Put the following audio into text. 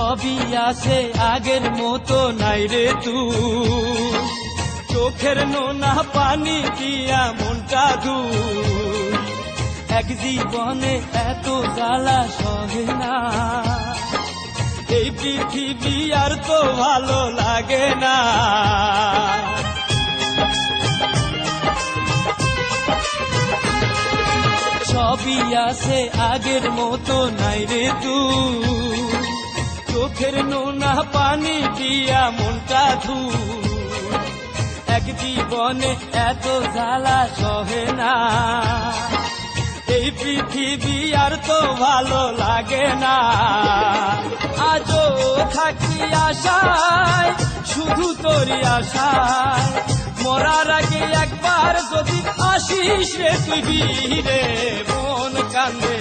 সবই আছে আগের মতো নাই রে তুই, চোখের নোনা পানি দিয়া মনটা ধুই, এক জীবনে এত জ্বালা সহে না, এই পৃথিবী আর তো ভালো লাগে না। সবই আছে আগের মতো নাই রে তুই, চোখের নোনা পানি দিয়া মনটা ধুই, এক জীবনে এত জ্বালা সহে না, এই পৃথিবী আর তো ভালো লাগে না। আজও থাকি আশায়, শুধু তোরই আশায়, মরার আগে একবার যদি আসিস রে তুই, বীরে মন কান্দে।